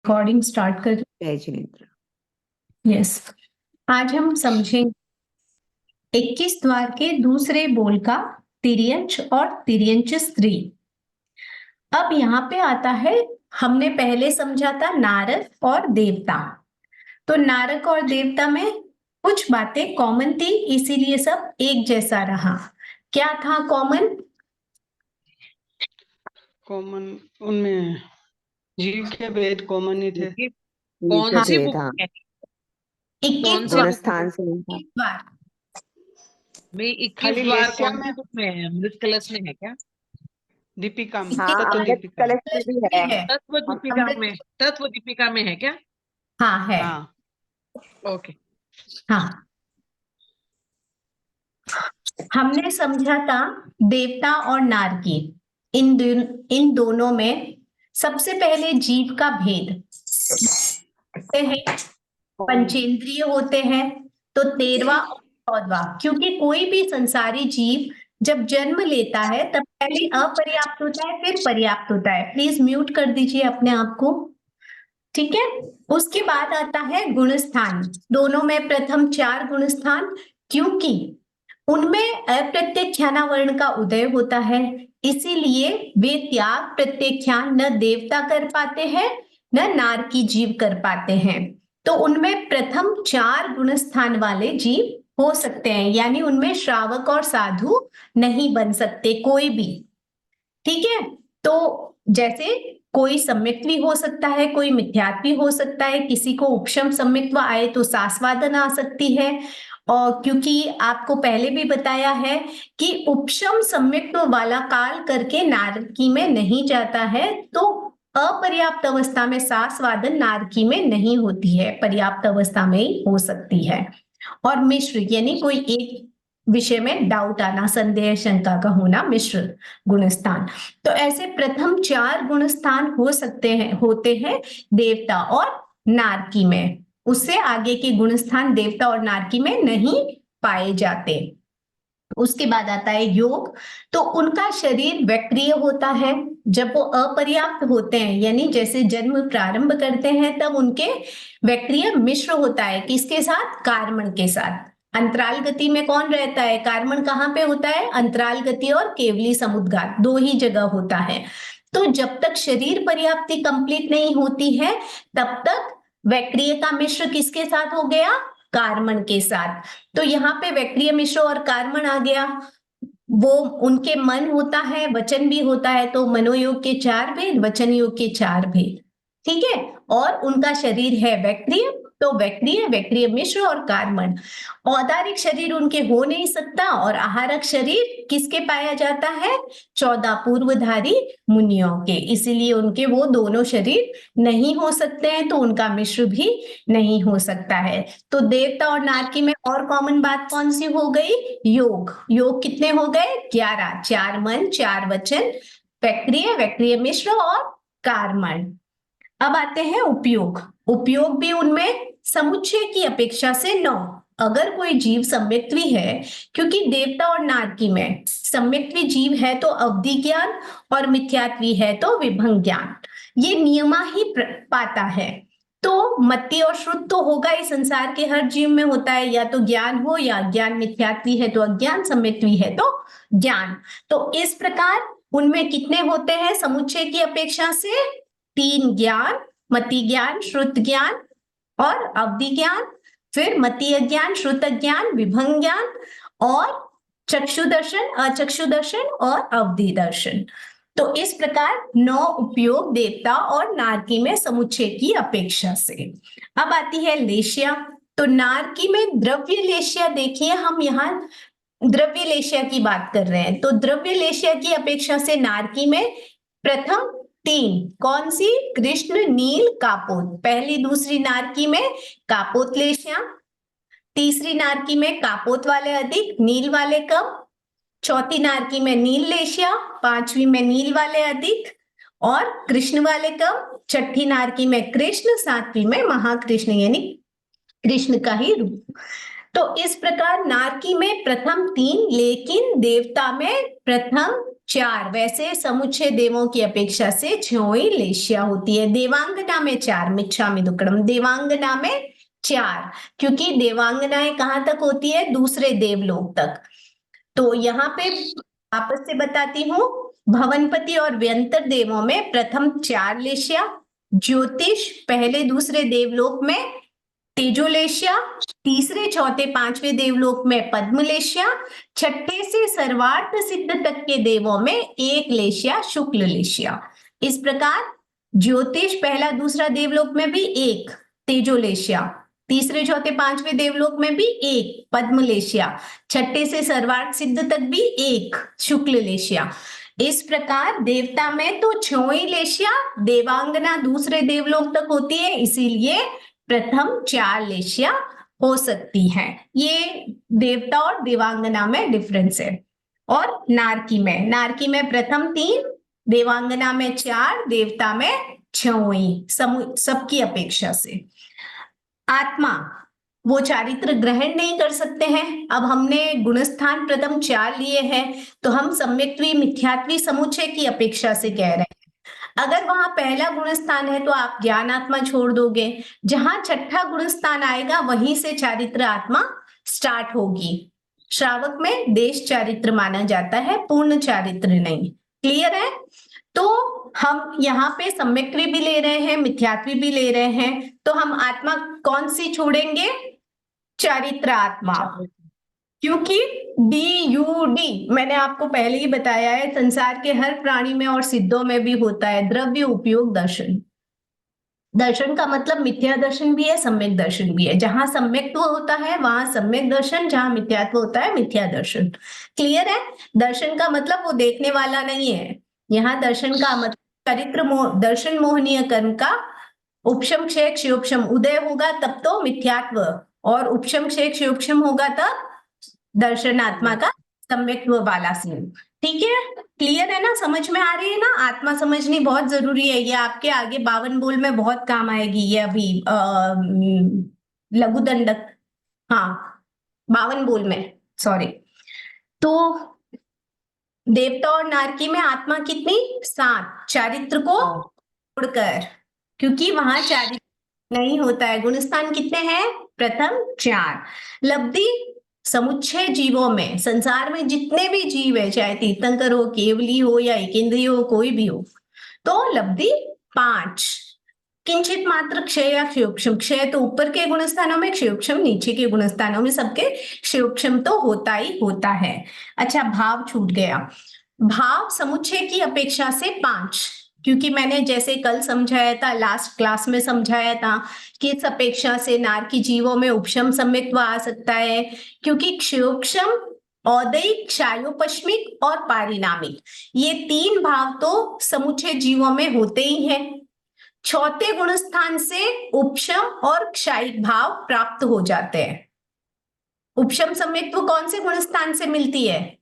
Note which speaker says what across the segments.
Speaker 1: Recording start कर।
Speaker 2: जय Jinendra.
Speaker 1: Yes, आज हम समझेंगे 21 द्वार के दूसरे बोल का तिर्यंच और तिर्यंच स्त्री। अब यहाँ पे आता है, हमने पहले समझा था नारक और देवता। तो नारक और देवता में कुछ बातें कॉमन थी, इसीलिए सब एक जैसा रहा। क्या था कॉमन?
Speaker 3: कॉमन उनमें जीव के भेद कॉमन ही थे।
Speaker 2: कौन
Speaker 1: हाँ,
Speaker 2: से था?
Speaker 1: 21
Speaker 2: गुण स्थान से नहीं था।
Speaker 1: द्वार
Speaker 4: में 21
Speaker 3: खाली
Speaker 4: द्वार
Speaker 3: लेस्या
Speaker 4: कौन
Speaker 3: में
Speaker 4: से बुक में है? अमृत कलश में है क्या?
Speaker 3: दीपिका में,
Speaker 2: हाँ,
Speaker 3: तत्व
Speaker 2: अमृत
Speaker 3: दीपिका में।
Speaker 2: कलश में भी है।
Speaker 4: तत्व दीपिका
Speaker 1: अमृत-
Speaker 4: में, तत्व दीपिका में है क्या?
Speaker 1: हाँ है।
Speaker 3: हाँ,
Speaker 4: ओके।
Speaker 1: हाँ, हमने समझा था देवता और नारकी, इन दोनों में सबसे पहले जीव का भेद होते हैं, पंचेंद्रिय होते हैं। तो 13वां और 14वां, क्योंकि कोई भी संसारी जीव जब जन्म लेता है तब पहले अपर्याप्त होता है, फिर पर्याप्त होता है। प्लीज म्यूट कर दीजिए अपने आप को, ठीक है। उसके बाद आता है गुण स्थान। दोनों में प्रथम 4 गुण स्थान, क्योंकि उनमें अप्रत्यक्षाना वर्ण का उदय होता है, इसीलिए वे त्याग प्रत्यक्षान न देवता कर पाते हैं न नारकी जीव कर पाते हैं। तो उनमें प्रथम 4 गुण स्थान वाले जीव हो सकते हैं, यानी उनमें श्रावक और साधु नहीं बन सकते कोई भी, ठीक है। तो जैसे कोई सम्यक भी हो सकता है, कोई मिथ्यात्व भी हो सकता है, किसी को उपशम सम्यक्त्व आए तो सास्वादन आ सकती है। और क्योंकि आपको पहले भी बताया है कि उपशम सम्यक्त्व वाला काल करके नारकी में नहीं जाता है, तो अपर्याप्त अवस्था में सास्वादन नारकी में नहीं होती है, पर्याप्त अवस्था में ही हो सकती है। और मिश्र यानी कोई एक विषय में डाउट आना, संदेह शंका का होना, मिश्र गुणस्थान। तो ऐसे प्रथम 4 गुणस्थान हो सकते हैं, होते हैं देवता और नारकी में। उससे आगे के गुणस्थान देवता और नारकी में नहीं पाए जाते। उसके बाद आता है योग। तो उनका शरीर वक्रीय होता है जब वो अपर्याप्त होते हैं, यानी जैसे जन्म प्रारंभ करते हैं तब उनके वक्रीय मिश्र होता है, किसके साथ? कार्मण के साथ। अंतराल गति में कौन रहता है? कार्मण कहाँ पे होता है? अंतराल गति और केवली समुद्गार, 2 ही जगह होता है। तो जब तक शरीर पर्याप्ति कंप्लीट नहीं होती है तब तक वक्रीय का मिश्र किसके साथ हो गया? कार्मण के साथ। तो यहाँ पे वक्रीय मिश्र और कार्मण आ गया। वो उनके मन होता है, वचन भी होता है, तो मनोयोग के 4 भेद, वचन योग के 4 भेद, ठीक है। और उनका शरीर है वक्रीय, तो वक्रीय, वक्रीय मिश्र और कार्मण। औदारिक शरीर उनके हो नहीं सकता, और आहारक शरीर किसके पाया जाता है? 14 पूर्वधारी मुनियों के, इसीलिए उनके वो दोनों शरीर नहीं हो सकते हैं, तो उनका मिश्र भी नहीं हो सकता है। तो देवता और नारकी में और कॉमन बात कौन सी हो गई? योग। योग कितने हो गए? 11, 4 मन 4 वचन, वक्रीय, वक्रीय मिश्र और कार्मण। अब आते हैं उपयोग। उपयोग भी उनमें समुच्चय की अपेक्षा से 9। अगर कोई जीव सम्यक्त्वी है, क्योंकि देवता और नारकी में सम्यक्त्वी जीव है तो अवधि ज्ञान, और मिथ्यात्वी है तो विभंग ज्ञान, ये नियमा ही पाता है। तो मति और श्रुत तो होगा, इस संसार के हर जीव में होता है, या तो ज्ञान हो, या ज्ञान मिथ्यात्वी है तो अज्ञान, सम्यक्त्वी है तो ज्ञान। तो इस प्रकार उनमें कितने होते हैं समुच्चय की अपेक्षा से? 3 ज्ञान, मति ज्ञान, श्रुत ज्ञान और अवधि ज्ञान, फिर मति अज्ञान, श्रुत ज्ञान, विभंग ज्ञान, और चक्षु दर्शन, अचक्षु दर्शन और अवधि दर्शन। तो इस प्रकार 9 उपयोग देवता और नारकी में समुच्चय की अपेक्षा से। अब आती है लेश्या। तो नारकी में द्रव्य लेश्या, देखिए हम यहाँ द्रव्य लेश्या की बात कर रहे हैं, तो द्रव्य लेश्या की अपेक्षा से नारकी में प्रथम 3 कौन सी? कृष्ण, नील, कापोत। पहली दूसरी नारकी में कापोत लेश्या, तीसरी नारकी में कापोत वाले अधिक, नील वाले कम, चौथी नारकी में नील लेश्या, 5वीं में नील वाले अधिक और कृष्ण वाले कम, छठी नारकी में कृष्ण, 7वीं में महाकृष्ण यानी कृष्ण का ही रूप। तो इस प्रकार नारकी में प्रथम 3, लेकिन देवता में प्रथम 4, वैसे समुच्चय देवों की अपेक्षा से छयों लेशिया होती है। देवांगना में 4, मिच्छामि दुक्कडम, देवांगना में 4, क्योंकि देवांगनाएं कहाँ तक होती है? दूसरे देवलोक तक। तो यहाँ पे वापस से बताती हूँ, भवनपति और व्यंतर देवों में प्रथम 4 लेशिया, ज्योतिष पहले दूसरे देवलोक में तेजोलेशिया, तीसरे चौथे पांचवें देवलोक में पद्मलेशिया, छठे से सर्वार्थ सिद्ध तक के देवों में 1 लेशिया शुक्ल लेशिया। इस प्रकार ज्योतिष पहला दूसरा देवलोक में भी 1 तेजोलेशिया, तीसरे चौथे पांचवें देवलोक में भी 1 पद्मलेशिया, छठे से सर्वार्थ सिद्ध तक भी 1 शुक्ल लेशिया। इस प्रकार देवता में तो 6 ही लेशिया, देवांगना दूसरे देवलोक तक होती है, इसीलिए प्रथम 4 लेशिया हो सकती हैं। ये देवता और देवांगना में डिफरेंस है। और नारकी में प्रथम 3, देवांगना में 4, देवता में 6 ही, सबकी अपेक्षा से। आत्मा, वो चारित्र ग्रहण नहीं कर सकते हैं। अब हमने गुणस्थान प्रथम 4 लिए हैं, तो हम सम्यक्त्वी मिथ्यात्वी समुच्चय की अपेक्षा से कह रहे हैं। अगर वहां पहला गुणस्थान है तो आप ज्ञान आत्मा छोड़ दोगे, जहां छठा गुणस्थान आएगा वहीं से चारित्र आत्मा स्टार्ट होगी। श्रावक में देश चारित्र माना जाता है, पूर्ण चारित्र नहीं। क्लियर है? तो हम यहाँ पे सम्यक्त्वी भी ले रहे हैं, मिथ्यात्वी भी ले रहे हैं, तो हम आत्मा कौन सी छोड़ेंगे? चारित्र आत्मा, क्योंकि DUD मैंने आपको पहले ही बताया है, संसार के हर प्राणी में और सिद्धों में भी होता है, द्रव्य उपयोग दर्शन। दर्शन का मतलब मिथ्या दर्शन भी है, सम्यक दर्शन भी है। जहां सम्यक्त्व होता है वहां सम्यक दर्शन, जहां मिथ्यात्व होता है मिथ्या दर्शन। क्लियर है? दर्शन का मतलब वो देखने वाला नहीं है। यहाँ दर्शन का मतलब दर्शन मोहनीय कर्म का उपशम क्षय क्षयोपशम उदय होगा तब तो मिथ्यात्व, और उपशम क्षय क्षयोपशम होगा तब दर्शनात्मा का सम्यक्त्व वाला सीन। ठीक है? क्लियर है ना? समझ में आ रही है ना? आत्मा समझनी बहुत जरूरी है, ये आपके आगे 52 बोल में बहुत काम आएगी। ये अभी लघु दंडक, हाँ 52 बोल में, सॉरी। तो देवता और नारकी में आत्मा कितनी? 7, चारित्र को छोड़कर, क्योंकि वहां चारित्र नहीं होता है। गुणस्थान कितने हैं? प्रथम 4। लब्धि समुच्चय जीवों में, संसार में जितने भी जीव है, चाहे तीर्थंकर हो, केवली हो या एकेंद्रीय हो, कोई भी हो, तो लब्धि 5। किंचित मात्र क्षय या क्षयोक्षम, क्षय तो ऊपर के गुणस्थानों में, क्षयोक्षम नीचे के गुणस्थानों में, सबके क्षयोक्षम तो होता ही होता है। अच्छा, भाव छूट गया। भाव समुच्चय की अपेक्षा से 5, क्योंकि मैंने जैसे कल समझाया था, लास्ट क्लास में समझाया था कि इस अपेक्षा से नारकी जीवों में उपशम सम्यक्त्व आ सकता है, क्योंकि क्षयोक्षम, औदैक, क्षायोपश्मिक और पारिणामिक, ये 3 भाव तो समुच्चय जीवों में होते ही हैं। चौथे गुणस्थान से उपशम और क्षायिक भाव प्राप्त हो जाते हैं। उपशम सम्यक्त्व कौन से गुणस्थान से मिलती है?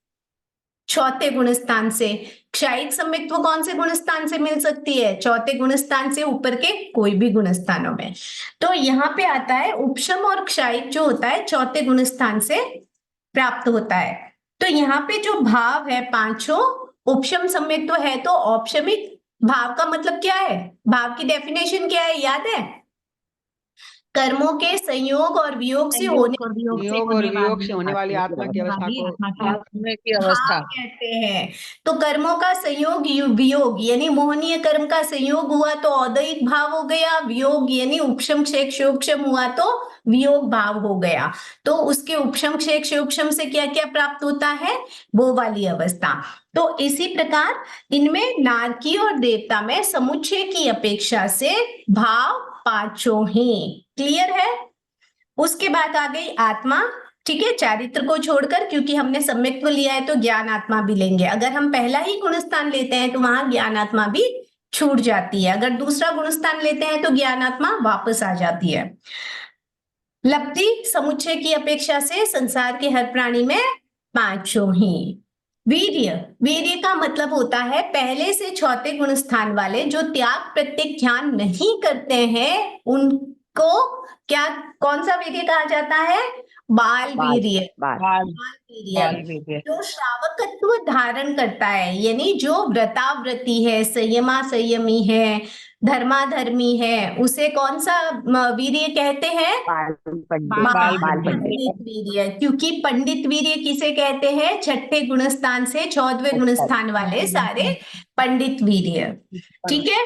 Speaker 1: चौथे गुणस्थान से। क्षायिक सम्यक्त्व कौन से गुणस्थान से मिल सकती है? चौथे गुणस्थान से, ऊपर के कोई भी गुणस्थानों में। तो यहाँ पे आता है उपशम और क्षायिक जो होता है चौथे गुणस्थान से प्राप्त होता है। तो यहाँ पे जो भाव है 5, उपशम सम्यक्त्व है, तो औपशमिक भाव का मतलब क्या है? भाव की डेफिनेशन क्या है, याद है? कर्मों के संयोग और वियोग से होने,
Speaker 3: योग और वियोग से होने वाली आत्मा की अवस्था को
Speaker 4: आत्मा की अवस्था
Speaker 1: भाव कहते हैं। तो कर्मों का संयोग वियोग, यानी मोहनीय कर्म का संयोग हुआ तो औदैहिक भाव हो गया, वियोग यानी उपशम क्षय क्षयोपशम हुआ तो वियोग भाव हो गया। तो उसके उपशम क्षय क्षयोपशम से क्या क्या प्राप्त होता है? वो वाली अवस्था। तो इसी प्रकार इनमें नारकी और देवता में समुच्चय की अपेक्षा से भाव 5 ही। क्लियर है? उसके बाद आ गई आत्मा। ठीक है, चारित्र को छोड़कर, क्योंकि हमने सम्यक्त्व लिया है तो ज्ञान आत्मा भी लेंगे। अगर हम पहला ही गुणस्थान लेते हैं तो वहां ज्ञान आत्मा भी छूट जाती है, अगर दूसरा गुणस्थान लेते हैं तो ज्ञान आत्मा वापस आ जाती है। लब्धि समुच्चय की अपेक्षा से संसार के हर प्राणी में 5 ही। वीर्य, वीर्य का मतलब होता है पहले से चौथे गुणस्थान वाले जो त्याग प्रत्याख्यान नहीं करते हैं, उनको क्या, कौन सा वीर्य कहा जाता है? बाल वीर्य।
Speaker 2: बाल
Speaker 4: बाल
Speaker 1: बाल वीर्य
Speaker 4: बाल वीर्य।
Speaker 1: जो श्रावकत्व धारण करता है, यानी जो व्रताव्रती है, संयमा संयमी है, धर्माधर्मी है, उसे कौन सा वीर्य कहते हैं?
Speaker 2: बाल पंडित
Speaker 4: बाल
Speaker 2: बाल
Speaker 4: पंडित।
Speaker 2: पंडित
Speaker 1: पंडित वीर्य। क्योंकि पंडित वीर्य किसे कहते हैं? छठे गुणस्थान से 14वें गुणस्थान वाले सारे पंडित वीर्य। ठीक है,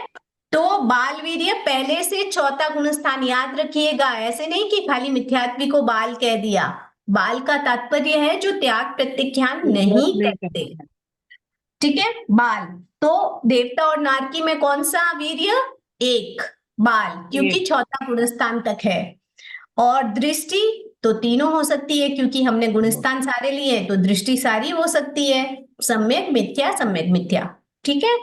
Speaker 1: तो बाल वीर्य पहले से चौथा गुणस्थान याद रखिएगा। ऐसे नहीं कि खाली मिथ्यात्वी को बाल कह दिया। बाल का तात्पर्य है जो त्याग प्रत्याख्यान नहीं करते। ठीक है, बाल। तो देवता और नारकी में कौन सा वीर्य? एक, बाल, क्योंकि चौथा गुणस्थान तक है। और दृष्टि तो तीनों हो सकती है, क्योंकि हमने गुणस्थान सारे लिए हैं, तो दृष्टि सारी हो सकती है। सम्यक मिथ्या, सम्यक मिथ्या। ठीक है,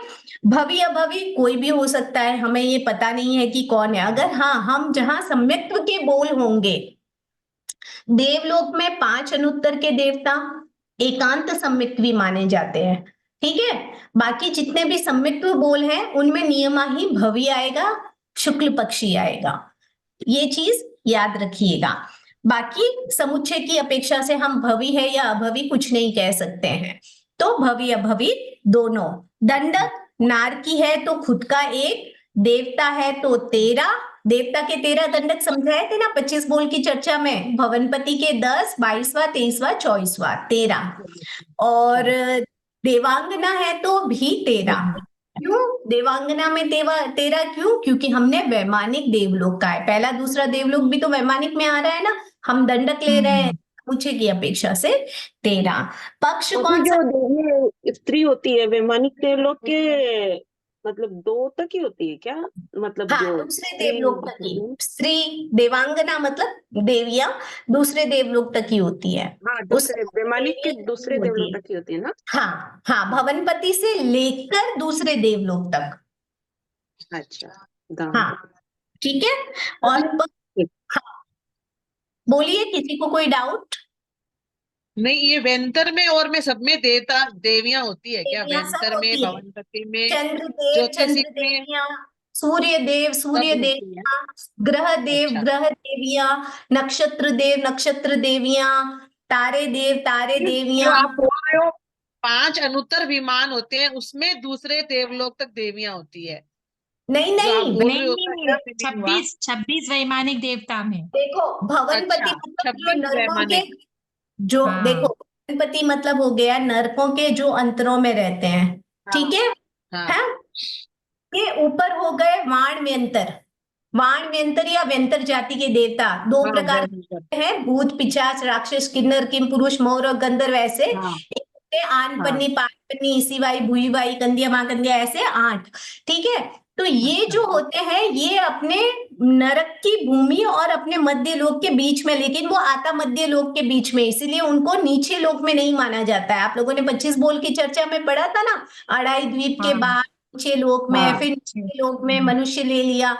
Speaker 1: भवि अभवि कोई भी हो सकता है, हमें ये पता नहीं है कि कौन है। अगर हाँ, हम जहां सम्यक्त्व के बोल होंगे, देवलोक में 5 अनुत्तर के देवता एकांत सम्यक्त्वी माने जाते हैं। ठीक है, बाकी जितने भी सम्यक्त्व बोल हैं उनमें नियमा ही भवि आएगा, शुक्ल पक्षी आएगा। ये चीज याद रखिएगा। बाकी समुच्चय की अपेक्षा से हम भवि है या अभवि कुछ नहीं कह सकते हैं। तो भवि अभवि दोनों। दंडक नारकी है तो खुद का एक, देवता है तो 13। देवता के 13 दंडक समझाए थे ना 25 बोल की चर्चा में। भवनपति के 10, 22वां, 23वां, 24वां, 13। और देवांगना है तो भी 13। क्यों देवांगना में 13 क्यों? क्योंकि हमने वैमानिक देवलोक का है। पहला दूसरा देवलोक भी तो वैमानिक में आ रहा है ना, हम दंडक ले रहे हैं पूछे की अपेक्षा से 13। पक्ष
Speaker 2: और
Speaker 1: कौन
Speaker 2: फिर
Speaker 1: सा?
Speaker 2: जो ये स्त्री होती है वैमानिक देवलोक के मतलब 2 तक ही होती है क्या? मतलब
Speaker 1: हाँ,
Speaker 2: जो
Speaker 1: दूसरे
Speaker 2: स्त्री
Speaker 1: देवलोक तक ही। स्त्री देवांगना मतलब देवियां दूसरे देवलोक तक ही होती है।
Speaker 2: हाँ,
Speaker 1: उस
Speaker 2: दूसरे वैमानिक के
Speaker 1: देवियां
Speaker 2: दूसरे
Speaker 1: होती
Speaker 2: देवलोक
Speaker 1: है।
Speaker 2: तक ही होती है ना?
Speaker 1: हाँ हाँ, भवनपति से लेकर दूसरे देवलोक तक।
Speaker 2: अच्छा, दान।
Speaker 1: हाँ, ठीक है। और हाँ, बोलिए, किसी को कोई डाउट?
Speaker 4: नहीं, ये वेंतर में और में सब में देवता देवियां होती है क्या?
Speaker 1: देवियां सब
Speaker 4: वेंतर में,
Speaker 1: होती है।
Speaker 4: भवनपति में,
Speaker 1: चंद्र
Speaker 4: ज्योतिषी में
Speaker 1: देवियां, सूर्य
Speaker 4: सब होती है।
Speaker 1: देवियां,
Speaker 4: अच्छा,
Speaker 1: ग्रह देवियां, नक्षत्र देवियां, तारे
Speaker 4: जो
Speaker 1: देवियां।
Speaker 4: आप बोल रहे हो 5 अनुत्तर विमान होते हैं, उसमें दूसरे देवलोक तक देवियां होती है।
Speaker 1: नहीं
Speaker 4: जो आप
Speaker 1: नहीं,
Speaker 4: बोल रहे
Speaker 5: नहीं
Speaker 4: हो उसका
Speaker 5: नहीं,
Speaker 4: क्या फीलिंग हुआ?
Speaker 5: 26 वैमानिक देवता में।
Speaker 1: देखो भवनपति
Speaker 4: अच्छा,
Speaker 1: मतलब जो
Speaker 4: 26
Speaker 1: नरकों के,
Speaker 4: वैमानिक।
Speaker 1: जो
Speaker 5: हाँ
Speaker 1: देखो भवनपति मतलब हो गया नरकों के जो अंतरों में रहते हैं। ठीक है,
Speaker 4: हाँ
Speaker 1: हैं? के ऊपर हो गए वाण व्यंतर। वाण व्यंतर या व्यंतर जाति के देवता 2
Speaker 4: हाँ,
Speaker 1: प्रकार
Speaker 4: वेंतर।
Speaker 1: के हैं, भूत पिशाच राक्षस किन्नर किम पुरुष मौर और गंधर्व। ऐसे
Speaker 4: हाँ
Speaker 1: एक होते हैं आन
Speaker 4: हाँ,
Speaker 1: पन्नी पान पन्नी इसी वाई भूई वाई कंदिया महाकंदिया, ऐसे 8। ठीक है, तो ये
Speaker 4: अच्छा,
Speaker 1: जो होते हैं ये अपने नरक की भूमि और अपने मध्य लोक के बीच में, लेकिन वो आता मध्य लोक के बीच में, इसीलिए उनको नीचे लोक में नहीं माना जाता है। आप लोगों ने 25 बोल की चर्चा में पढ़ा था ना, अढ़ाई द्वीप के
Speaker 5: हाँ
Speaker 1: बाद नीचे लोक में,
Speaker 4: हाँ
Speaker 1: फिर नीचे लोक में मनुष्य ले लिया।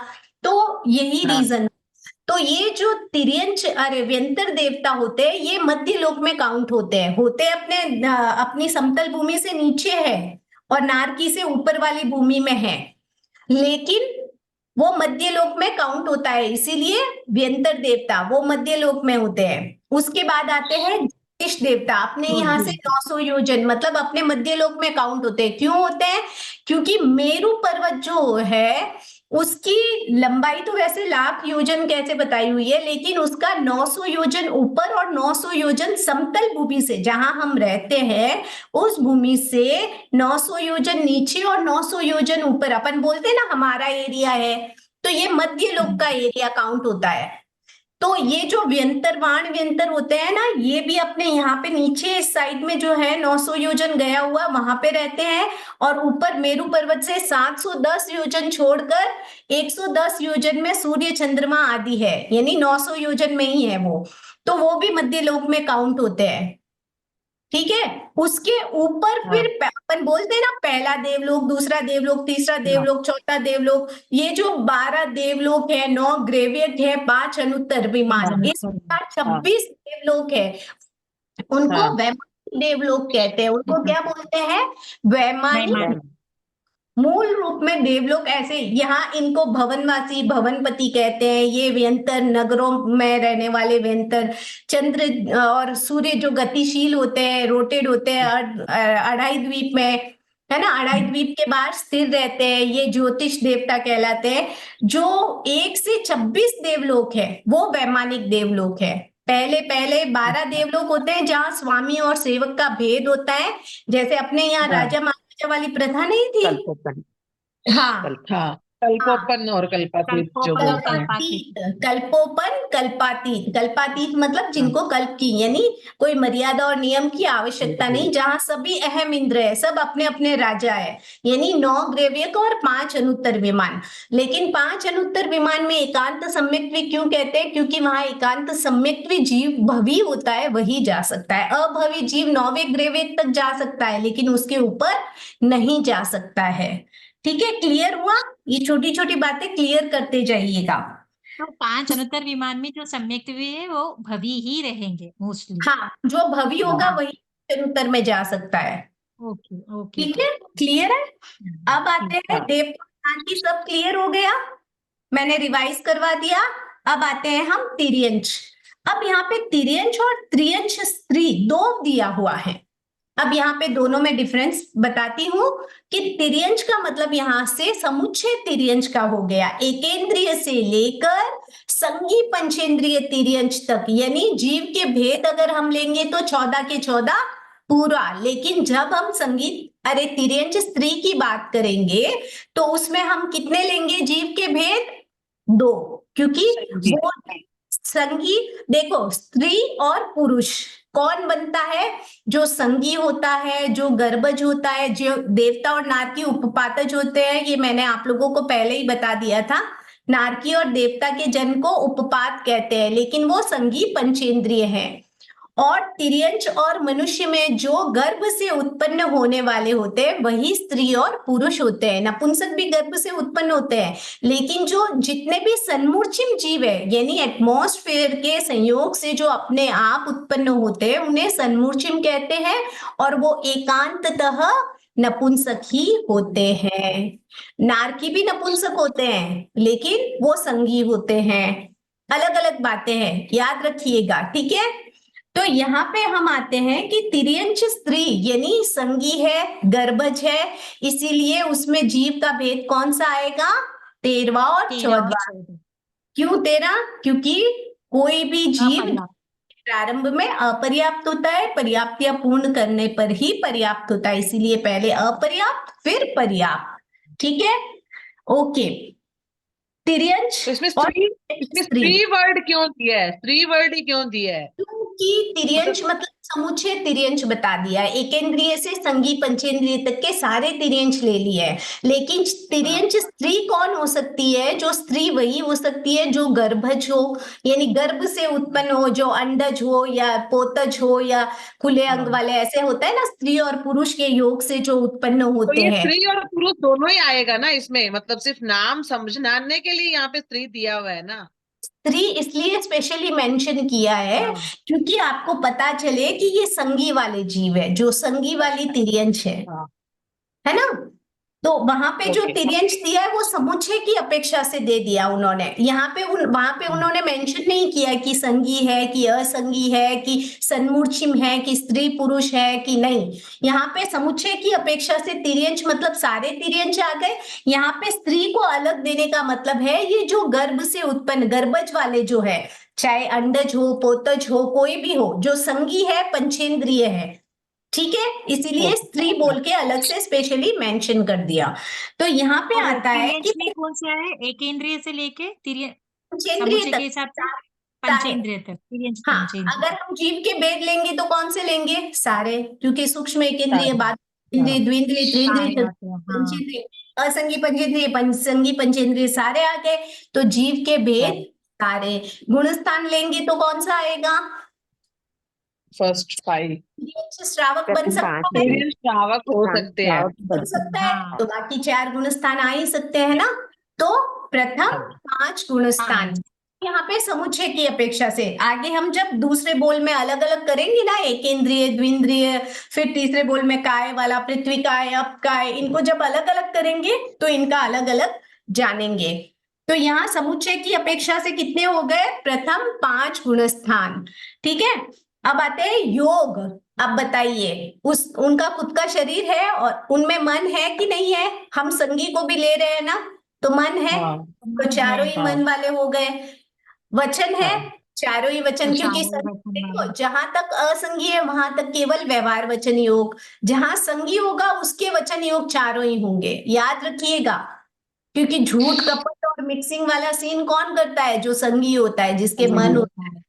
Speaker 1: तो यही
Speaker 4: हाँ,
Speaker 1: रीजन। तो ये जो तिर्यंच अरे व्यंतर देवता होते हैं ये मध्य लोक में काउंट होते हैं अपनी समतल भूमि से नीचे है और नारकी से ऊपर वाली भूमि में है, लेकिन वो मध्य लोक में काउंट होता है, इसीलिए व्यंतर देवता वो मध्य लोक में होते हैं। उसके बाद आते हैं ज्योतिष देवता, अपने यहाँ से 900 योजन मतलब अपने मध्य लोक में काउंट होते हैं। क्यों होते हैं? क्योंकि मेरु पर्वत जो है उसकी लंबाई तो वैसे 1,00,000 योजन कैसे बताई हुई है, लेकिन उसका 900 योजन ऊपर और 900 योजन समतल भूमि से जहां हम रहते हैं उस भूमि से 900 योजन नीचे और 900 योजन ऊपर, अपन बोलते हैं ना हमारा एरिया है, तो ये मध्य लोक का एरिया काउंट होता है। तो ये जो व्यंतर वाण व्यंतर होते हैं ना, ये भी अपने यहाँ पे नीचे इस साइड में जो है 900 योजन गया हुआ वहां पे रहते हैं, और ऊपर मेरु पर्वत से 710 योजन छोड़कर 110 योजन में सूर्य चंद्रमा आदि है, यानी 900 योजन में ही है वो, तो वो भी मध्य लोक में काउंट होते हैं। ठीक है, उसके ऊपर
Speaker 4: हाँ
Speaker 1: फिर अपन बोलते हैं ना पहला देवलोक, दूसरा देवलोक, तीसरा देवलोक, चौथा देवलोक, ये जो 12 देवलोक है, 9 ग्रेवियट है, 5 अनुत्तर विमान, इस प्रकार 26 देवलोक है। उनको
Speaker 4: हाँ,
Speaker 1: वैमानिक देवलोक कहते हैं। उनको क्या बोलते हैं? वैमानिक।
Speaker 5: वैमानिक।
Speaker 1: मूल रूप में देवलोक ऐसे, यहाँ इनको भवनवासी भवनपति कहते हैं। ये व्यंतर नगरों में रहने वाले व्यंतर, चंद्र और सूर्य जो गतिशील होते हैं, रोटेट होते हैं अढ़ाई द्वीप में, है ना, अढ़ाई द्वीप के बाहर स्थिर रहते हैं, ये ज्योतिष देवता कहलाते हैं। जो 1 से 26 देवलोक है वो वैमानिक देवलोक है। पहले पहले 12 देवलोक होते हैं जहाँ स्वामी और सेवक का भेद होता है, जैसे अपने यहाँ राजा महाराजा वाली प्रथा नहीं थी।
Speaker 2: कल्पोपन
Speaker 1: हाँ,
Speaker 4: हाँ, कल्पोपन और कल्पातीत जो
Speaker 5: कल्पोपन और
Speaker 4: बोलते हैं।
Speaker 5: कल्पातीत।
Speaker 1: कल्पोपन कल्पातीत। कल्पातीत मतलब जिनको कल्प की, यानी कोई मर्यादा और नियम की आवश्यकता नहीं, जहां सभी अहम इंद्र है, सब अपने अपने राजा है, यानी 9 ग्रैव्यक और 5 अनुत्तर विमान। लेकिन 5 अनुत्तर विमान में एकांत सम्यक्त्वी क्यों कहते हैं? क्योंकि वहां एकांत सम्यक्त्वी जीव भवी होता है, वही जा सकता है। अभवी जीव 9वें ग्रैव्यक तक जा सकता है, लेकिन उसके ऊपर नहीं जा सकता है। ठीक है, क्लियर हुआ? ये छोटी छोटी बातें क्लियर करते जाइएगा।
Speaker 5: तो 5 अनुत्तर विमान में जो सम्यक भी है वो भवी ही रहेंगे मोस्टली।
Speaker 1: हाँ, जो भवी होगा वही उत्तर में जा सकता है।
Speaker 5: Okay okay.
Speaker 1: ठीक है, क्लियर है? अब आते हैं देवता की, सब क्लियर हो गया, मैंने रिवाइज करवा दिया। अब आते हैं हम तिर्यंच। अब यहाँ पे तिर्यंच और त्रियंच स्त्री दो दिया हुआ है। अब यहाँ पे दोनों में डिफरेंस बताती हूँ कि तिर्यंच का मतलब यहाँ से समुच्चय तिर्यंच का हो गया, एकेंद्रिय से लेकर संगी पंचेंद्रिय तिर्यंच तक, यानी जीव के भेद अगर हम लेंगे तो 14 के 14 पूरा। लेकिन जब हम तिर्यंच स्त्री की बात करेंगे तो उसमें हम कितने लेंगे जीव के भेद? 2, क्योंकि वो संगी, देखो स्त्री और पुरुष कौन बनता है? जो संगी होता है, जो गर्भज होता है, जो देवता और नारकी उपपातज होते हैं। ये मैंने आप लोगों को पहले ही बता दिया था, नारकी और देवता के जन्म को उपपात कहते हैं, लेकिन वो संगी पंचेंद्रिय है। और तिर्यंच और मनुष्य में जो गर्भ से उत्पन्न होने वाले होते हैं वही स्त्री और पुरुष होते हैं। नपुंसक भी गर्भ से उत्पन्न होते हैं, लेकिन जो जितने भी सन्मूर्छिम जीव है, यानी एटमॉस्फेयर के संयोग से जो अपने आप उत्पन्न होते हैं, उन्हें सन्मूर्छिम कहते हैं, और वो एकांततः नपुंसक ही होते हैं। नारकी भी नपुंसक होते हैं, लेकिन वो संगी होते हैं। अलग अलग बातें हैं, याद रखिएगा, ठीक है? तो यहाँ पे हम आते हैं कि तिर्यंच स्त्री यानी संगी है, गर्भज है, इसीलिए उसमें जीव का भेद कौन सा आएगा? 13वां और 14वां। क्यों 13? क्योंकि कोई भी जीव प्रारंभ में अपर्याप्त होता है, पर्याप्तियां पूर्ण करने पर ही पर्याप्त होता है, इसीलिए पहले अपर्याप्त फिर पर्याप्त। ठीक है, ओके। तिर्यंच
Speaker 4: तो इसमें
Speaker 1: और
Speaker 4: स्त्री वर्ड क्यों दिया है? स्त्री वर्ड ही क्यों दिया है?
Speaker 1: कि तिर्यंच मतलब समुच्चय तिर्यंच बता दिया है, एकेंद्रिय से संगी पंचेंद्रिय तक के सारे तिर्यंच ले लिए हैं। लेकिन तिर्यंच स्त्री कौन हो सकती है? जो स्त्री वही हो सकती है जो गर्भज हो, यानी गर्भ से उत्पन्न हो, जो अंडज हो या पोतज हो या खुले अंग वाले, ऐसे होता है ना, स्त्री और पुरुष के योग से जो उत्पन्न
Speaker 4: तो
Speaker 1: होते
Speaker 4: ये
Speaker 1: हैं।
Speaker 4: स्त्री और पुरुष दोनों ही आएगा ना इसमें? मतलब सिर्फ नाम समझाने के लिए यहाँ पे स्त्री दिया हुआ है ना?
Speaker 1: स्त्री इसलिए स्पेशली मेंशन किया है क्योंकि आपको पता चले कि ये संगी वाले जीव है, जो संगी वाली तिर्यंच है ना। तो वहां पे जो तिर्यंच दिया है वो समुच्चय की अपेक्षा से दे दिया उन्होंने। यहाँ पे वहां पे उन्होंने मेंशन नहीं किया कि संगी है कि असंगी है कि सन्मूर्छिम है कि स्त्री पुरुष है कि नहीं। यहाँ पे समुच्चय की अपेक्षा से तिर्यंच मतलब सारे तिर्यंच आ गए। यहाँ पे स्त्री को अलग देने का मतलब है ये जो गर्भ से उत्पन्न गर्भज वाले जो है, चाहे अंडज हो पोतज हो कोई भी हो, जो संगी है पंचेंद्रिय है, ठीक है, इसीलिए स्त्री बोल के अलग से स्पेशली मेंशन कर दिया। तो यहाँ पे आता है कि
Speaker 5: कौन सा है? एकेंद्रिय से लेके
Speaker 1: पंचेंद्रिय
Speaker 5: के
Speaker 1: तक,
Speaker 5: हिसाब से पंचेंद्रिय तक।
Speaker 1: हाँ, अगर हम जीव के भेद लेंगे तो कौन से लेंगे? सारे, क्योंकि सूक्ष्म एकेंद्रिय, बात इंद्रिय, द्विंद्रिय, त्रिंद्रिय, पंचेंद्रिय, असंगी पंचेंद्रिय, संगी पंचेंद्रिय सारे आ गए। तो जीव के भेद सारे। गुणस्थान लेंगे तो कौन सा आएगा?
Speaker 4: फर्स्ट 5
Speaker 1: श्रावक बन सकता है,
Speaker 4: श्रावक हो सकते हैं,
Speaker 1: बन सकता है, तो बाकी 4 गुणस्थान आ ही सकते हैं ना। तो प्रथम 5 गुणस्थान यहाँ पे समुच्चय की अपेक्षा से आगे हम जब दूसरे बोल में अलग अलग करेंगे ना, एकेंद्रिय, द्विंद्रिय, फिर तीसरे बोल में काय वाला, पृथ्वी काय, अप काय, इनको जब अलग अलग करेंगे तो इनका अलग अलग जानेंगे। तो यहाँ समुच्चय की अपेक्षा से कितने हो गए? प्रथम 5 गुणस्थान। ठीक है, अब आते हैं योग। अब बताइए, उनका खुद का शरीर है और उनमें मन है कि नहीं है? हम संगी को भी ले रहे हैं ना, तो मन है, तो चारों ही मन वाले हो गए। वचन है, चारों ही वचन, क्योंकि देखो जहां तक असंगी है वहां तक केवल व्यवहार वचन योग, जहां संगी होगा उसके वचन योग चारों ही होंगे, याद रखिएगा। क्योंकि झूठ, कपट और मिक्सिंग वाला सीन कौन करता है? जो संगी होता है, जिसके मन होता है।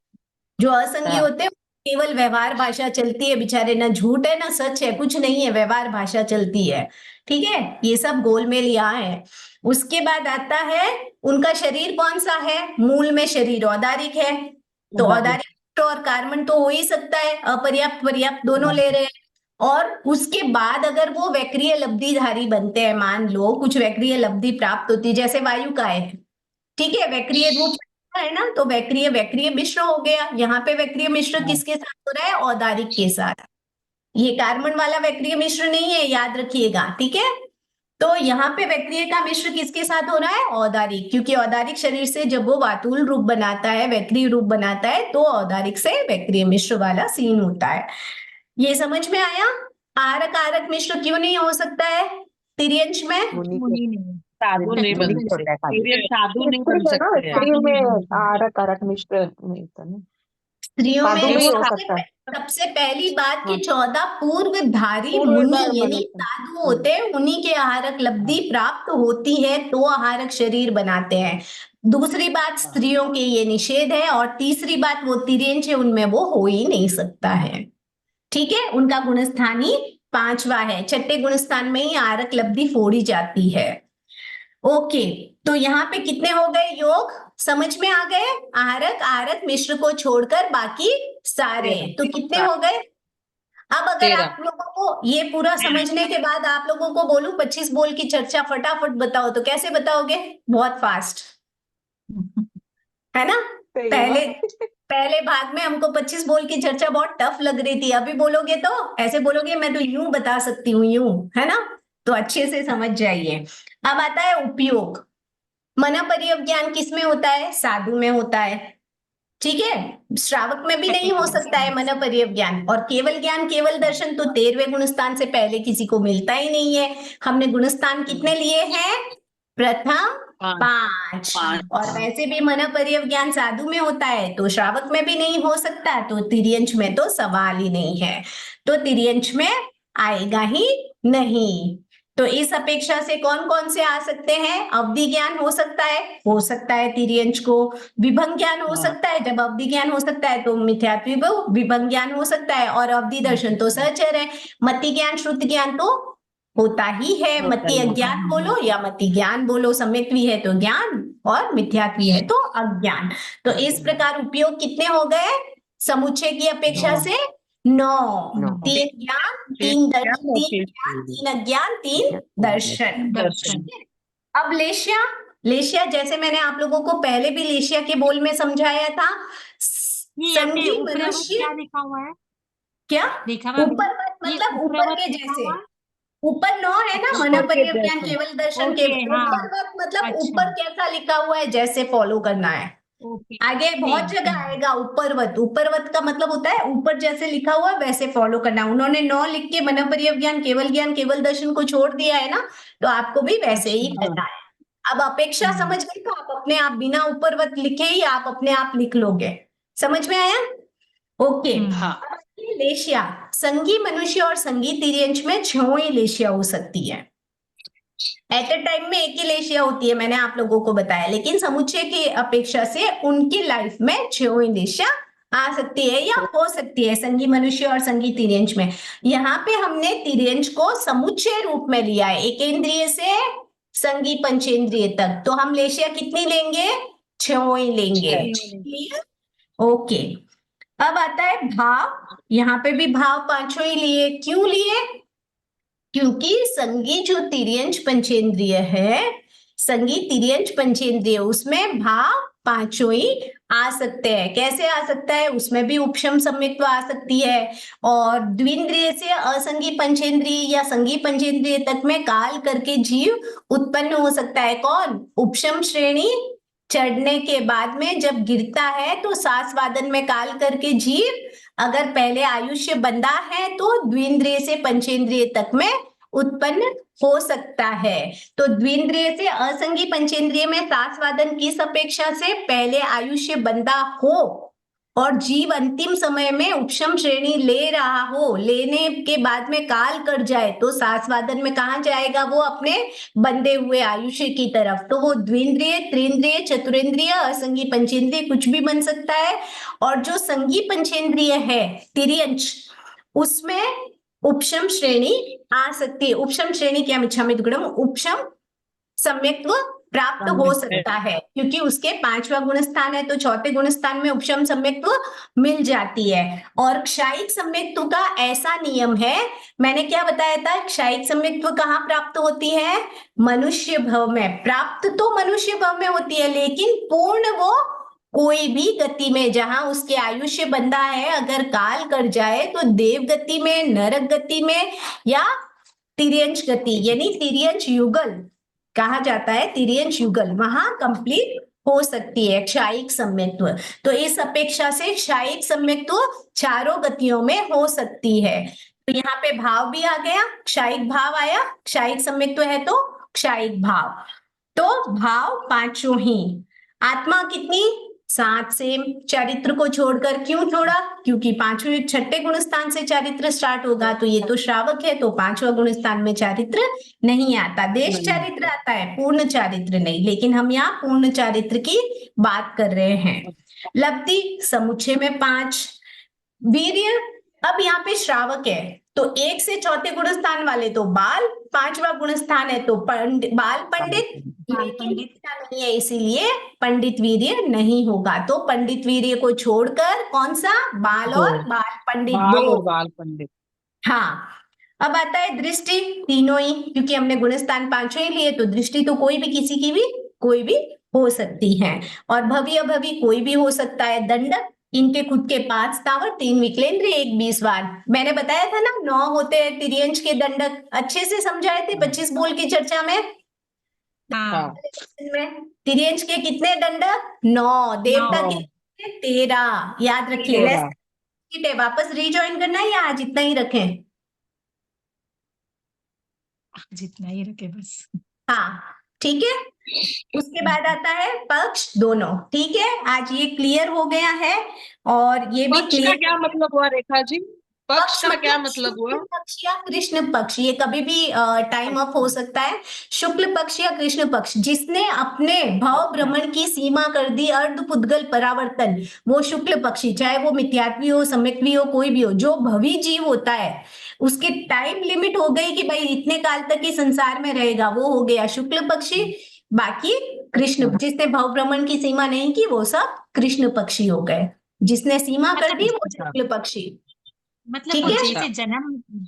Speaker 1: जो असंगी होते हैं केवल व्यवहार भाषा चलती है, बेचारे, ना झूठ है ना सच है, कुछ नहीं है, व्यवहार भाषा चलती है। ठीक है, ये सब गोलमेल यहाँ है। उसके बाद आता है उनका शरीर कौन सा है? मूल में शरीर औदारिक है, तो औदारिक और कार्बन तो हो ही सकता है, अपर्याप्त पर्याप्त दोनों ले रहे हैं। और उसके बाद अगर वो वैक्रिय लब्धिधारी बनते हैं, मान लो कुछ वैक्रिय लब्धि प्राप्त होती है, जैसे वायु का है, ठीक है, वैक्रिय रूप है ना, तो वैक्रिय वैक्रिय मिश्र हो गया। यहाँ पे वैक्रिय मिश्र किसके साथ हो रहा है? औदारिक के साथ। ये कार्बन वाला वैक्रिय मिश्र नहीं है, याद रखिएगा। ठीक है, तो यहाँ पे वैक्रिय का मिश्र किसके साथ हो रहा है? औदारिक, क्योंकि औदारिक शरीर से जब वो वातुल रूप बनाता है, वैक्रिय रूप बनाता है, तो औदारिक से वैक्रिय मिश्र वाला सीन होता है। ये समझ में आया? आरक आरक मिश्र क्यों नहीं हो सकता है तिर्यंश में?
Speaker 2: साधु नहीं बन सकते, साधु नहीं बन सकते हैं।
Speaker 6: स्त्री में आरक आरक मिश्र नहीं होता ना,
Speaker 1: स्त्रियों
Speaker 6: साधु
Speaker 1: में
Speaker 6: भी हो सकता है।
Speaker 1: सबसे पहली बात कि 14 पूर्वधारी
Speaker 6: पूर्वधार
Speaker 1: मुनि यानी
Speaker 6: बनाते हैं।
Speaker 1: साधु होते हैं, उन्हीं के आहारक लब्धि प्राप्त होती है तो आहारक शरीर बनाते हैं। दूसरी बात, स्त्रियों के ये निषेध है। और तीसरी बात, वो तिर्यंश है, उनमें वो हो ही नहीं सकता है। ठीक है, उनका गुणस्थान ही 5वां है, छठे गुणस्थान में ही आहारक लब्धि फोड़ी जाती है। ओके, तो यहाँ पे कितने हो गए योग? समझ में आ गए? आहारक आहारक मिश्र को छोड़कर बाकी सारे, तो कितने हो गए? अब अगर
Speaker 4: 13।
Speaker 1: आप लोगों को ये पूरा समझने के बाद आप लोगों को बोलूं 25 बोल की चर्चा फटाफट बताओ, तो कैसे बताओगे? बहुत फास्ट, है ना?
Speaker 6: सही
Speaker 1: पहले
Speaker 6: बात।
Speaker 1: पहले भाग में हमको 25 बोल की चर्चा बहुत टफ लग रही थी, अभी बोलोगे तो ऐसे बोलोगे मैं तो यूं बता सकती हूँ, यूं, है ना? तो अच्छे से समझ जाइए। अब आता है उपयोग। मन परिज्ञान किस में होता है? साधु में होता है। ठीक है, श्रावक में भी नहीं हो सकता है मन परिज्ञान। और केवल ज्ञान केवल दर्शन तो 13वें गुणस्थान से पहले किसी को मिलता ही नहीं है। हमने गुणस्थान कितने लिए हैं? प्रथम 5। और वैसे भी मन परिज्ञान साधु में होता है, तो श्रावक में भी नहीं हो सकता, तो तिर्यंश में तो सवाल ही नहीं है, तो तिर्यंश में आएगा ही नहीं। तो इस अपेक्षा से कौन कौन से आ सकते हैं? अवधि ज्ञान हो सकता है तिर्यंश को। विभंग ज्ञान हो सकता है, जब अवधि ज्ञान हो सकता है तो मिथ्यात्व विभंग ज्ञान हो सकता है, और अवधि दर्शन तो सहचर है। मति ज्ञान श्रुति ज्ञान तो होता ही है, मति अज्ञान बोलो या मति ज्ञान बोलो, सम्यक्त्वी है तो ज्ञान और मिथ्यात्वी है तो अज्ञान। तो इस प्रकार उपयोग कितने हो गए? समुच्चय की अपेक्षा से 9। 3 ज्ञान 3 दर्शन, 3 ज्ञान 3 अज्ञान 3 दर्शन। अब लेशिया, लेशिया जैसे मैंने आप लोगों को पहले भी लेशिया के बोल में समझाया था, संगी मनुष्य
Speaker 5: क्या लिखा हुआ है?
Speaker 1: क्या
Speaker 5: देखा हुआ
Speaker 1: ऊपर मतलब ऊपर के जैसे, ऊपर 9 है ना, मन परिज्ञान केवल दर्शन के ऊपर मतलब ऊपर कैसा लिखा हुआ है, जैसे फॉलो करना है। आगे बहुत जगह आएगा ऊपरवत। ऊपरवत का मतलब होता है ऊपर जैसे लिखा हुआ वैसे फॉलो करना। उन्होंने 9 लिख के मन परिज्ञान केवल दर्शन को छोड़ दिया है ना, तो आपको भी वैसे ही करना है। अब अपेक्षा समझ गए तो आप अपने आप बिना ऊपरवत लिखे ही आप अपने आप लिख लोगे। समझ में आया? ओके। लेशिया, संगी मनुष्य और संगी तिर्यंश में 6 ही लेशिया हो सकती है। एट ए टाइम में एक ही लेशिया होती है, मैंने आप लोगों को बताया, लेकिन समुच्चय की अपेक्षा से उनकी लाइफ में 6 ही लेशिया आ सकती है या हो सकती है, संगी मनुष्य और संगी तिर्यंश में। यहाँ पे हमने तिर्यंश को समुच्चय रूप में लिया है, एकेंद्रिय से संगी पंचेंद्रिय तक, तो हम लेशिया कितनी लेंगे? 6 ही लेंगे। ओके, अब आता है भाव। यहाँ पे भी भाव 5 ही लिए। क्यों लिए? क्योंकि संगी जो तिर्यंश पंचेंद्रिय है, संगी तिर्यंश पंचेंद्रिय, उसमें भाव पांचों ही आ सकते हैं। कैसे आ सकता है? उसमें भी उपशम सम्यक्त्व आ सकती है, और द्विंद्रिय से असंगी पंचेंद्रिय या संगी पंचेंद्रिय तक में काल करके जीव उत्पन्न हो सकता है। कौन? उपशम श्रेणी चढ़ने के बाद में जब गिरता है तो सास्वादन में काल करके जीव अगर पहले आयुष्य बंधा है तो द्विंद्रिय से पंचेंद्रिय तक में उत्पन्न हो सकता है। तो द्विंद्रिय से असंगी पंचेंद्रिय में सास्वादन किस अपेक्षा से पहले आयुष्य बंधा हो और जीव अंतिम समय में उपशम श्रेणी ले रहा हो, लेने के बाद में काल कर जाए तो सास्वादन में कहाँ जाएगा? वो अपने बंधे हुए आयुष्य की तरफ। तो वो द्विंद्रिय, त्रिंद्रिय, चतुरेंद्रिय, असंगी पंचेंद्रिय कुछ भी बन सकता है। और जो संगी पंचेंद्रिय है तिर्यंच, उसमें उपशम श्रेणी आ सकती है। उपशम श्रेणी क्या मिच्छामित गुणम, उपशम सम्यक्त्व प्राप्त हो सकता है, क्योंकि उसके 5वां गुण स्थान है तो 4थे गुण स्थान में उपशम सम्यक्त्व मिल जाती है। और क्षायिक सम्यक्त्व का ऐसा नियम है, मैंने क्या बताया था, क्षायिक सम्यक्त्व कहाँ प्राप्त होती है? मनुष्य भव में। प्राप्त तो मनुष्य भव में होती है, लेकिन पूर्ण वो कोई भी गति में जहां उसके आयुष्य बंधा है, अगर काल कर जाए तो देव गति में, नरक गति में या तिर्यंच गति यानी तिर्यंच युगल कहा जाता है, तिर्यंच युगल, वहां कंप्लीट हो सकती है क्षायिक सम्यक्त्व। तो इस अपेक्षा से क्षायिक सम्यक्त्व चारों गतियों में हो सकती है। तो यहाँ पे भाव भी आ गया, क्षायिक भाव आया, क्षायिक सम्यक्त्व है तो क्षायिक भाव। तो भाव पांचों ही। आत्मा कितनी? 7 से। चारित्र को छोड़कर क्यों छोड़ा? क्योंकि 5वें 6ठे गुण स्थान से चारित्र स्टार्ट होगा, तो ये तो श्रावक है तो 5वां गुण स्थान में चारित्र नहीं आता, देश चारित्र आता है, पूर्ण चारित्र नहीं। लेकिन हम यहाँ पूर्ण चारित्र की बात कर रहे हैं। लब्धि समुच्चय में 5। वीर्य, अब यहाँ पे श्रावक है तो 1 से 4थे गुण स्थान वाले तो बाल, 5वां गुण स्थान है तो बाल पंडित, लेकिन इच्छा नहीं है इसीलिए पंडित वीर्य नहीं होगा। तो पंडित वीर्य को छोड़कर कौन सा? बाल और बाल पंडित
Speaker 6: बाल
Speaker 1: दो।
Speaker 6: और बाल पंडित।
Speaker 1: हाँ, अब आता है दृष्टि, तीनों ही, क्योंकि हमने गुण स्थान 5 ही लिए तो दृष्टि तो कोई भी, किसी की भी, कोई भी हो सकती है। और भवी अभवी कोई भी हो सकता है। दंडक, इनके खुद के 5 स्थावर, 3 विकलेंद्र, 1 बीसवार। मैंने बताया था ना 9 होते हैं तिर्यंच के दंडक, अच्छे से समझाए थे 25 बोल की चर्चा में।
Speaker 5: हाँ,
Speaker 1: में तिर्यंच के कितने दंडक? 9। देवता
Speaker 5: 9।
Speaker 1: के कितने? 13। याद रखिए।
Speaker 6: 13।
Speaker 1: वापस रिजॉइन करना है या आज इतना ही रखें?
Speaker 5: जितना ही रखे बस।
Speaker 1: हाँ, ठीक है। उसके बाद आता है पक्ष दोनों। ठीक है, आज ये क्लियर हो गया है और ये भी
Speaker 4: पक्ष का
Speaker 1: क्लियर।
Speaker 4: क्या मतलब हुआ रेखा जी? पक्ष का क्या मतलब हुआ?
Speaker 1: शुक्ल पक्ष या कृष्ण पक्ष, ये कभी भी टाइम ऑफ हो सकता है। शुक्ल पक्ष या कृष्ण पक्ष, जिसने अपने भाव भ्रमण की सीमा कर दी अर्ध पुद्गल परावर्तन, वो शुक्ल पक्षी, चाहे वो मिथ्यात्वी हो, सम्यक्त्वी हो, कोई भी हो, जो भवी जीव होता है उसके टाइम लिमिट हो गई कि भाई इतने काल तक ही संसार में रहेगा, वो हो गया शुक्ल पक्षी। बाकी कृष्ण, जिसने भाव भ्रमण की सीमा नहीं की वो सब कृष्ण पक्षी हो गए, जिसने सीमा कर दी वो शुक्ल पक्षी।
Speaker 5: मतलब
Speaker 1: ठीक
Speaker 5: वो
Speaker 1: है?
Speaker 5: जैसे जन्म